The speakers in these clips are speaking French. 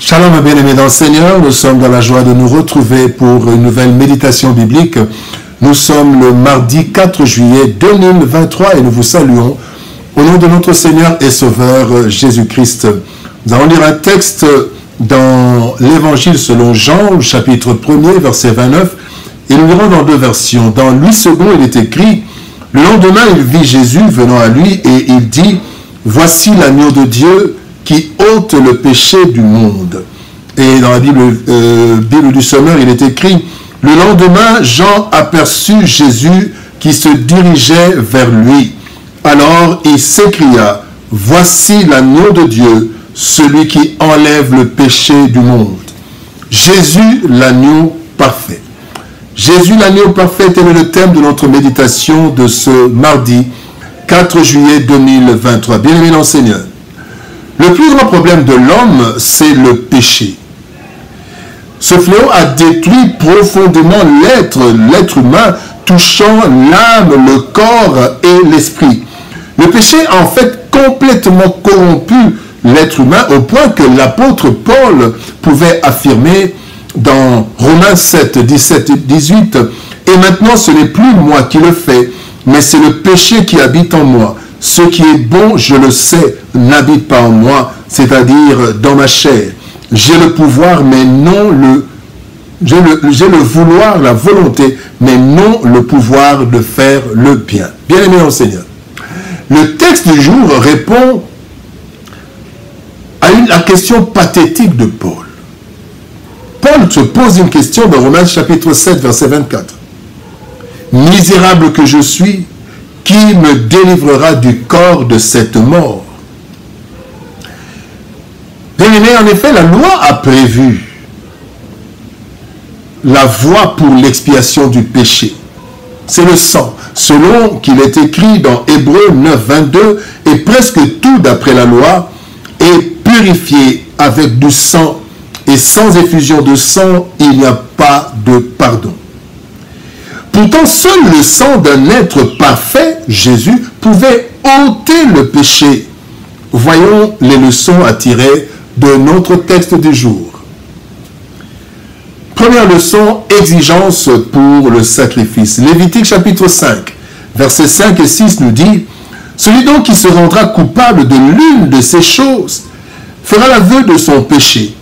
Shalom, bien-aimés dans le Seigneur, nous sommes dans la joie de nous retrouver pour une nouvelle méditation biblique. Nous sommes le mardi 4 juillet 2023 et nous vous saluons au nom de notre Seigneur et Sauveur Jésus-Christ. Nous allons lire un texte dans l'Évangile selon Jean, chapitre 1er, verset 29, et nous lirons dans deux versions. Dans Louis II, il est écrit « Le lendemain, il vit Jésus venant à lui et il dit « Voici l'agneau de Dieu qui ôte le péché du monde. » Et dans la Bible du Sommeur, il est écrit « Le lendemain, Jean aperçut Jésus qui se dirigeait vers lui. Alors il s'écria « Voici l'agneau de Dieu, celui qui enlève le péché du monde. » Jésus, l'agneau parfait. Jésus, l'agneau parfait, tel est le thème de notre méditation de ce mardi 4 juillet 2023. Bien-aimés dans le Seigneur. Le plus grand problème de l'homme, c'est le péché. Ce fléau a détruit profondément l'être humain, touchant l'âme, le corps et l'esprit. Le péché a en fait complètement corrompu l'être humain au point que l'apôtre Paul pouvait affirmer dans Romains 7, 17 et 18, « Et maintenant ce n'est plus moi qui le fais, mais c'est le péché qui habite en moi. Ce qui est bon, je le sais, n'habite pas en moi, c'est-à-dire dans ma chair. J'ai le pouvoir, mais non j'ai le vouloir, la volonté, mais non le pouvoir de faire le bien. » Bien-aimé dans le Seigneur. Le texte du jour répond à la question pathétique de Paul. Paul se pose une question dans Romains chapitre 7, verset 24. « Misérable que je suis, qui me délivrera du corps de cette mort ?» Bien-aimé, en effet, la loi a prévu la voie pour l'expiation du péché. C'est le sang. Selon qu'il est écrit dans Hébreux 9, 22, et presque tout d'après la loi est purifié avec du sang, et sans effusion de sang, il n'y a pas de pardon. Pourtant, seul le sang d'un être parfait, Jésus, pouvait ôter le péché. Voyons les leçons à tirer de notre texte du jour. Première leçon, exigence pour le sacrifice. Lévitique chapitre 5, versets 5 et 6 nous dit « Celui donc qui se rendra coupable de l'une de ces choses fera l'aveu de son péché.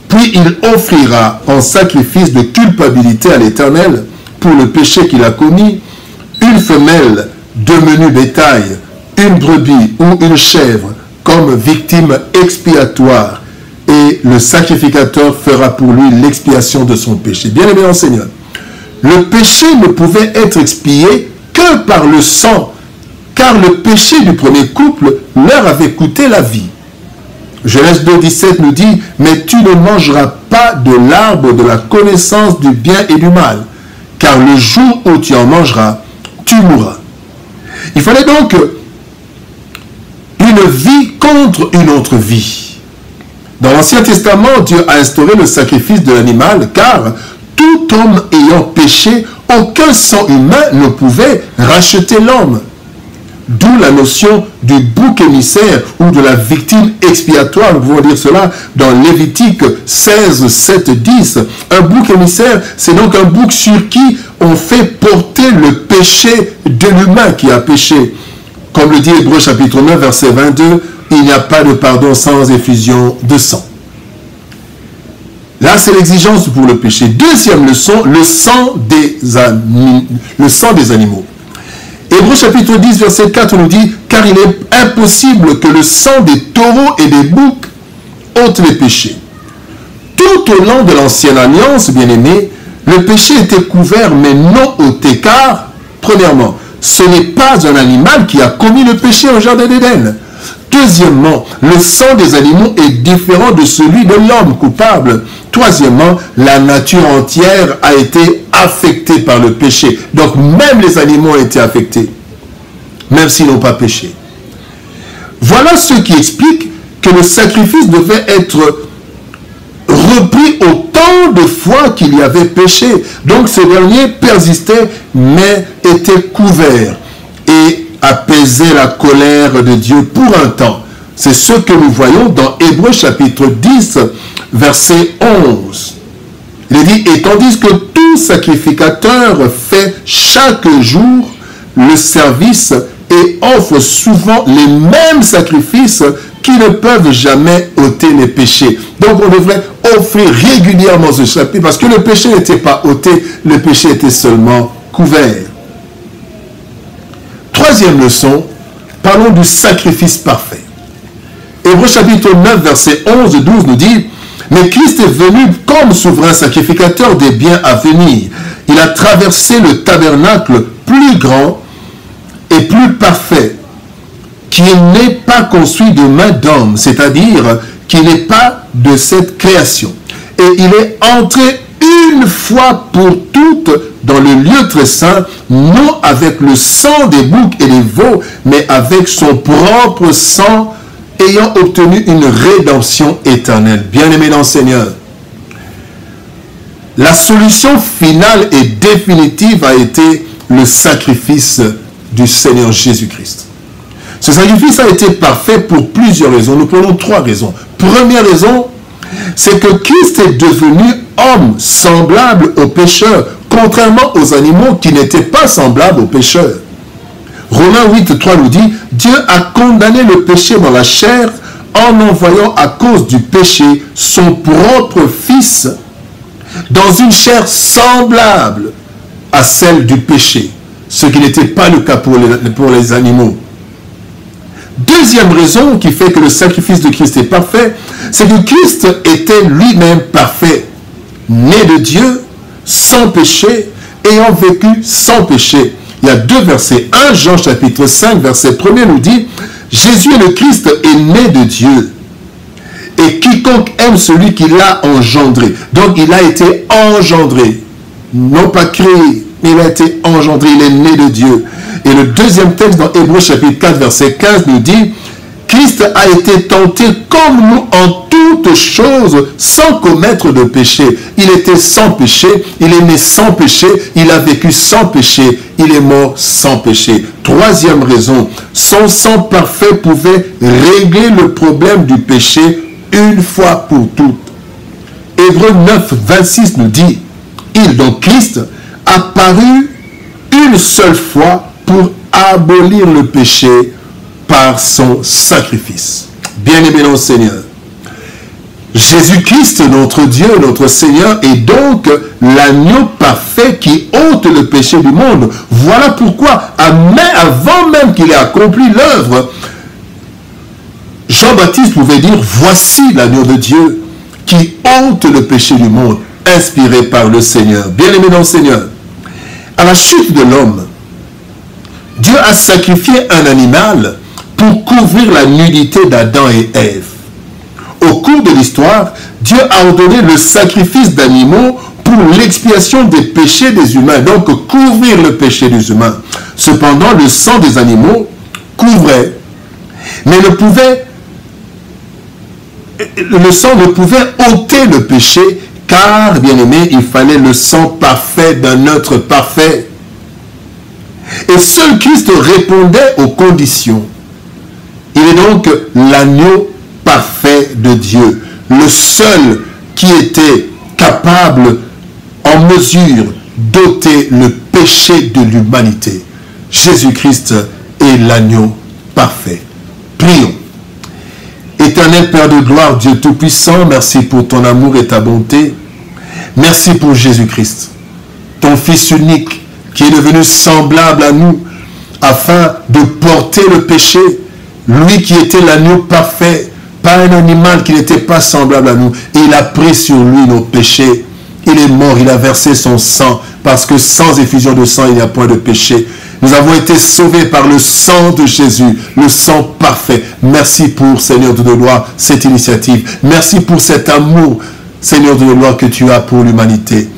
Puis il offrira en sacrifice de culpabilité à l'Éternel pour le péché qu'il a commis, une femelle de menu bétail, une brebis ou une chèvre comme victime expiatoire, et le sacrificateur fera pour lui l'expiation de son péché. » Bien-aimé dans le Seigneur, le péché ne pouvait être expié que par le sang, car le péché du premier couple leur avait coûté la vie. Genèse 2, 17 nous dit « Mais tu ne mangeras pas de l'arbre de la connaissance du bien et du mal, car le jour où tu en mangeras, tu mourras. » Il fallait donc une vie contre une autre vie. Dans l'Ancien Testament, Dieu a instauré le sacrifice de l'animal, car tout homme ayant péché, aucun sang humain ne pouvait racheter l'homme. D'où la notion du bouc émissaire ou de la victime expiatoire. Nous pouvons dire cela dans Lévitique 16, 7, 10. Un bouc émissaire, c'est donc un bouc sur qui on fait porter le péché de l'humain qui a péché. Comme le dit Hébreux chapitre 9, verset 22, il n'y a pas de pardon sans effusion de sang. Là, c'est l'exigence pour le péché. Deuxième leçon, le sang des animaux. Hébreux chapitre 10, verset 4 nous dit « Car il est impossible que le sang des taureaux et des boucs ôte les péchés. » Tout au long de l'ancienne alliance, bien-aimés, le péché était couvert mais non ôté, car, premièrement, ce n'est pas un animal qui a commis le péché au jardin d'Éden. Deuxièmement, le sang des animaux est différent de celui de l'homme coupable. Troisièmement, la nature entière a été affectée par le péché. Donc même les animaux ont été affectés, même s'ils n'ont pas péché. Voilà ce qui explique que le sacrifice devait être repris autant de fois qu'il y avait péché. Donc ce dernier persistait, mais était couvert et apaisait la colère de Dieu pour un temps. C'est ce que nous voyons dans Hébreux chapitre 10, verset 11. Il est dit, et tandis que tout sacrificateur fait chaque jour le service et offre souvent les mêmes sacrifices qui ne peuvent jamais ôter les péchés. Donc on devrait offrir régulièrement ce sacrifice parce que le péché n'était pas ôté, le péché était seulement couvert. Troisième leçon, parlons du sacrifice parfait. Hébreux chapitre 9, verset 11 et 12 nous dit, « Mais Christ est venu comme souverain sacrificateur des biens à venir. Il a traversé le tabernacle plus grand et plus parfait, qui n'est pas construit de main d'homme, c'est-à-dire qui n'est pas de cette création. Et il est entré une fois pour toutes dans le lieu très saint, non avec le sang des boucs et des veaux, mais avec son propre sang, ayant obtenu une rédemption éternelle. Bien-aimés dans le Seigneur, la solution finale et définitive a été le sacrifice du Seigneur Jésus-Christ. Ce sacrifice a été parfait pour plusieurs raisons. Nous prenons trois raisons. Première raison, c'est que Christ est devenu homme semblable aux pécheurs, contrairement aux animaux qui n'étaient pas semblables aux pécheurs. Romains 8, 3 nous dit, Dieu a condamné le péché dans la chair en envoyant à cause du péché son propre Fils dans une chair semblable à celle du péché, ce qui n'était pas le cas pour les animaux. Deuxième raison qui fait que le sacrifice de Christ est parfait, c'est que Christ était lui-même parfait, né de Dieu, sans péché, ayant vécu sans péché. Il y a deux versets. 1 Jean chapitre 5, verset 1er nous dit, Jésus le Christ est né de Dieu. Et quiconque aime celui qui l'a engendré. Donc il a été engendré. Non pas créé, mais il a été engendré. Il est né de Dieu. Et le deuxième texte dans Hébreux chapitre 4, verset 15 nous dit, Christ a été tenté comme nous en toutes choses, sans commettre de péché. Il était sans péché, il est né sans péché, il a vécu sans péché, il est mort sans péché. Troisième raison, son sang parfait pouvait régler le problème du péché une fois pour toutes. Hébreux 9, 26 nous dit, il, donc Christ, a paru une seule fois pour abolir le péché par son sacrifice. Bien-aimé dans le Seigneur, Jésus-Christ, notre Dieu, notre Seigneur, est donc l'agneau parfait qui ôte le péché du monde. Voilà pourquoi, avant même qu'il ait accompli l'œuvre, Jean-Baptiste pouvait dire, voici l'agneau de Dieu qui ôte le péché du monde, inspiré par le Seigneur. Bien-aimé dans le Seigneur, à la chute de l'homme, Dieu a sacrifié un animal pour couvrir la nudité d'Adam et Ève. Au cours de l'histoire, Dieu a ordonné le sacrifice d'animaux pour l'expiation des péchés des humains, donc couvrir le péché des humains. Cependant, le sang des animaux couvrait, mais le sang ne pouvait ôter le péché, car, bien aimé, il fallait le sang parfait d'un être parfait. Et seul Christ répondait aux conditions. Il est donc l'agneau parfait de Dieu, le seul qui était capable, en mesure, d'ôter le péché de l'humanité. Jésus-Christ est l'agneau parfait. Prions. Éternel Père de gloire, Dieu Tout-Puissant, merci pour ton amour et ta bonté. Merci pour Jésus-Christ, ton Fils unique, qui est devenu semblable à nous, afin de porter le péché. Lui qui était l'agneau parfait, pas un animal qui n'était pas semblable à nous. Et il a pris sur lui nos péchés. Il est mort, il a versé son sang, parce que sans effusion de sang, il n'y a point de péché. Nous avons été sauvés par le sang de Jésus, le sang parfait. Merci pour, Seigneur de gloire, cette initiative. Merci pour cet amour, Seigneur de gloire, que tu as pour l'humanité.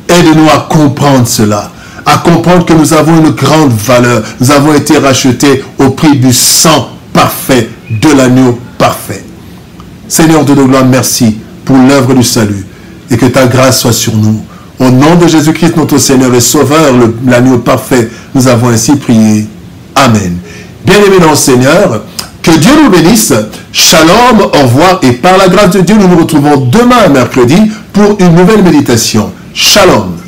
Aide-nous à comprendre cela, à comprendre que nous avons une grande valeur. Nous avons été rachetés au prix du sang parfait, de l'agneau parfait. Seigneur de gloire, merci pour l'œuvre du salut et que ta grâce soit sur nous. Au nom de Jésus-Christ, notre Seigneur et Sauveur, l'agneau parfait, nous avons ainsi prié. Amen. Bien-aimés dans le Seigneur, Que Dieu nous bénisse. Shalom, au revoir. Et par la grâce de Dieu, nous nous retrouvons demain, mercredi, pour une nouvelle méditation. Shalom.